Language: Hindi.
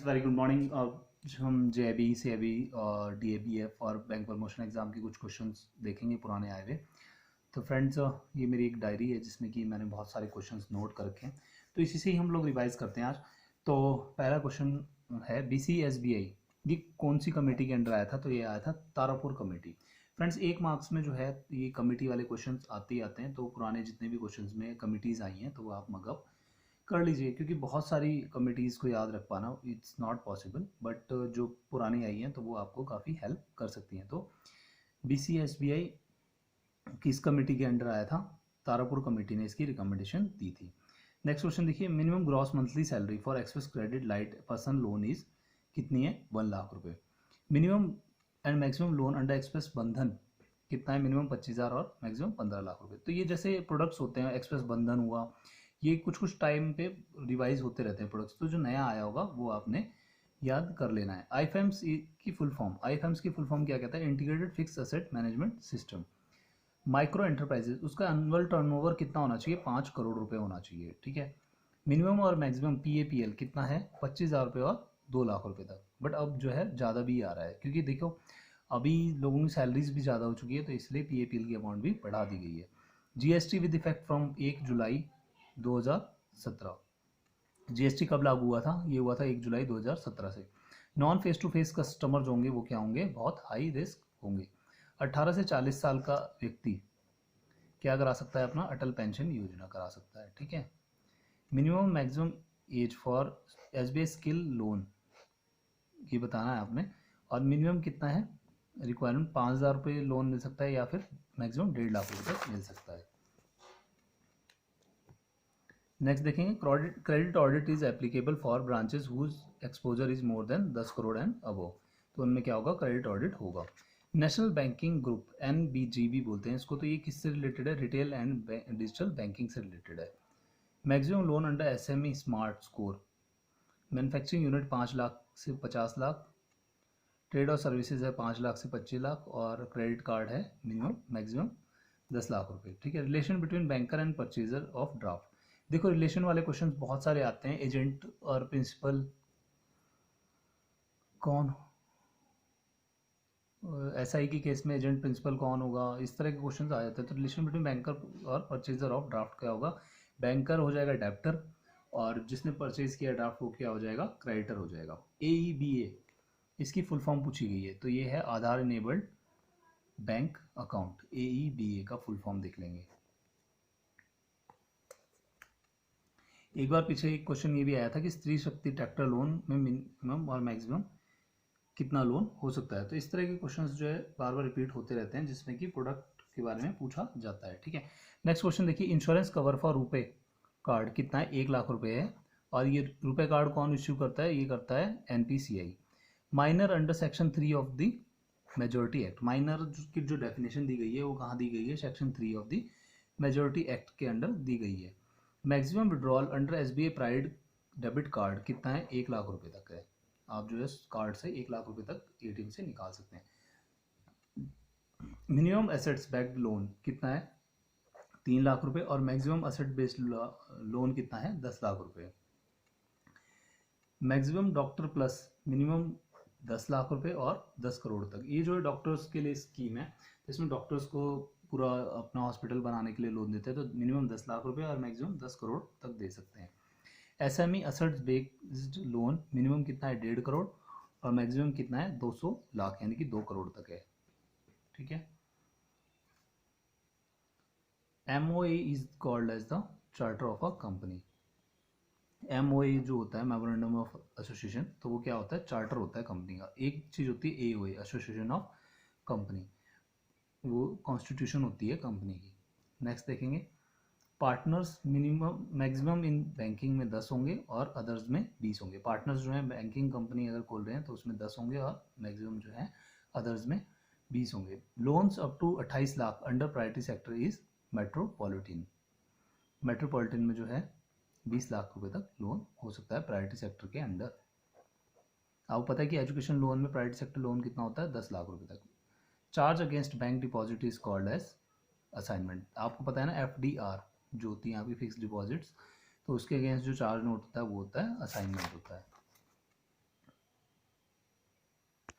Friends, very good morning. हम जेबी सीएबी और डीएबीएफ और बैंक प्रमोशन एग्ज़ाम के कुछ क्वेश्चंस देखेंगे पुराने आए हुए। तो फ्रेंड्स, ये मेरी एक डायरी है जिसमें कि मैंने बहुत सारे क्वेश्चंस नोट कर रखे हैं, तो इसी से ही हम लोग रिवाइज करते हैं आज। तो पहला क्वेश्चन है BCSBI, ये कौन सी कमेटी के अंडर आया था? तो ये आया था तारापुर कमेटी। फ्रेंड्स, 1 मार्क्स में जो है ये कमेटी वाले क्वेश्चन आते ही आते हैं, तो पुराने जितने भी क्वेश्चन में कमिटीज़ आई हैं तो वो आप मगअप कर लीजिए, क्योंकि बहुत सारी कमिटीज़ को याद रख पाना इट्स नॉट पॉसिबल, बट जो पुरानी आई हैं तो वो आपको काफ़ी हेल्प कर सकती हैं। तो BCSBI किस कमेटी के अंडर आया था? तारापुर कमेटी ने इसकी रिकमेंडेशन दी थी। नेक्स्ट क्वेश्चन देखिए, minimum gross monthly salary for express credit light person loan is कितनी है? 1 लाख रुपए। Minimum and maximum loan under express बंधन कितना है? मिनिमम 25,000 और मैक्सिमम 15 लाख रुपए। तो ये जैसे प्रोडक्ट्स होते हैं, एक्सप्रेस बंधन हुआ, ये कुछ कुछ टाइम पे रिवाइज होते रहते हैं प्रोडक्ट्स, तो जो नया आया होगा वो आपने याद कर लेना है। आईफेम्स की फुल फॉर्म, आईफेम्स की फुल फॉर्म क्या कहता है? Integrated fix asset management system. Micro enterprises, उसका एनुअल टर्नओवर कितना होना चाहिए? 5 करोड़ रुपए होना चाहिए, ठीक है। मिनिमम और मैक्सिमम PAPL कितना है? 25,000 रुपये और 2 लाख रुपए तक। बट अब जो है ज़्यादा भी आ रहा है, क्योंकि देखो अभी लोगों की सैलरीज भी ज़्यादा हो चुकी है, तो इसलिए PAPL की अमाउंट भी बढ़ा दी गई है। GST विद इफेक्ट फ्रॉम 1 जुलाई 2017। GST कब लागू हुआ था? ये हुआ था 1 जुलाई 2017 से। Non face to face customer जो होंगे वो क्या होंगे? बहुत हाई रिस्क होंगे। 18 से 40 साल का व्यक्ति क्या करा सकता है? अपना अटल पेंशन योजना करा सकता है, ठीक है। Minimum maximum age for SBI skill loan ये बताना है आपने। और मिनिमम कितना है रिक्वायरमेंट? 5,000 रुपये लोन मिल सकता है या फिर मैक्सिमम 1.5 लाख रुपये तक मिल सकता है। नेक्स्ट देखेंगे, credit audit is applicable for branches whose exposure is more than 10 crore and above. तो उनमें क्या होगा? क्रेडिट ऑडिट होगा। नेशनल बैंकिंग ग्रुप NBGB बोलते हैं इसको, तो ये किससे रिलेटेड है? रिटेल एंड डिजिटल बैंकिंग से रिलेटेड है। Maximum loan under SME smart score. Manufacturing unit 5 lakh से 50 लाख, ट्रेड और सर्विसेज है 5 लाख से 25 लाख, और क्रेडिट कार्ड है मिनिमम मैक्सिमम 10 लाख रुपए, ठीक है। Relation between banker and purchaser of draft. देखो रिलेशन वाले क्वेश्चन बहुत सारे आते हैं। एजेंट और प्रिंसिपल कौन? SI के केस में एजेंट प्रिंसिपल कौन होगा? इस तरह के क्वेश्चन आ जाते हैं। तो रिलेशन बिटवीन बैंकर और परचेजर ऑफ ड्राफ्ट क्या होगा? बैंकर हो जाएगा डेब्टर, और जिसने परचेज किया ड्राफ्ट वो क्या हो जाएगा? क्रेडिटर हो जाएगा। AEBA इसकी फुल फॉर्म पूछी गई है, तो ये है आधार इनेबल्ड बैंक अकाउंट। AEBA का फुल फॉर्म देख लेंगे। एक बार पीछे एक क्वेश्चन ये भी आया था कि स्त्री शक्ति ट्रैक्टर लोन में मिनिमम और मैक्सिमम कितना लोन हो सकता है। तो इस तरह के क्वेश्चंस जो है बार बार रिपीट होते रहते हैं, जिसमें कि प्रोडक्ट के बारे में पूछा जाता है, ठीक है। नेक्स्ट क्वेश्चन देखिए, इंश्योरेंस कवर फॉर रुपए कार्ड कितना है? 1 लाख रुपए है। और ये रुपए कार्ड कौन इश्यू करता है? ये करता है NPCI। Minor under section 3 of the majority act. Minor की जो डेफिनेशन दी गई है वो कहाँ दी गई है? Section 3 of the majority act के अंडर दी गई है। Maximum withdrawal under SBI pride debit card कितना है? 1 लाख रुपए तक है। आप जो है कार्ड से 1 लाख रुपए तक ATM से निकाल सकते हैं। मिनिमम एसेट्स बैक्ड लोन कितना है? 3 लाख रुपए। और मैक्सिमम एसेट बेस्ड लोन कितना है? 10 लाख रुपए। Maximum doctor plus minimum 10 lakh रुपए और 10 करोड़ तक। ये जो है डॉक्टर्स के लिए स्कीम है, इसमें डॉक्टर्स को पूरा अपना हॉस्पिटल बनाने के लिए लोन देते हैं, तो मिनिमम 10 लाख रुपए और मैक्सिमम 10 करोड़ तक दे सकते हैं। SME assets based loan minimum कितना है? 1.5 करोड़, और मैक्सिमम कितना है? 200 लाख, यानी कि 2 करोड़ तक है, ठीक है। MOA is called as the charter of a company. MOA जो होता है मेमोरेंडम ऑफ एसोसिएशन, तो वो क्या होता है? चार्टर होता है कंपनी का। एक चीज़ होती है AOA, एसोसिएशन ऑफ कंपनी, वो कॉन्स्टिट्यूशन होती है कंपनी की। नेक्स्ट देखेंगे, partners minimum maximum in banking में 10 होंगे और अदर्स में 20 होंगे। पार्टनर्स जो है बैंकिंग कंपनी अगर खोल रहे हैं तो उसमें 10 होंगे, और मैक्सिमम जो है अदर्स में 20 होंगे। Loans up to 28 lakh under priority sector is metropolitan. Metropolitan में जो है 20 लाख रुपए तक लोन हो सकता है प्रायोरिटी सेक्टर के अंडर। आपको पता है कि एजुकेशन लोन में प्रायोरिटी सेक्टर लोन कितना होता है? 10 लाख रुपए तक। Charge against bank deposit is called as assignment. आपको पता है ना, FDR जो होती है यहाँ की फिक्स डिपॉजिट्स, तो उसके अगेंस्ट जो चार्ज नोट होता है वो होता है असाइनमेंट होता है।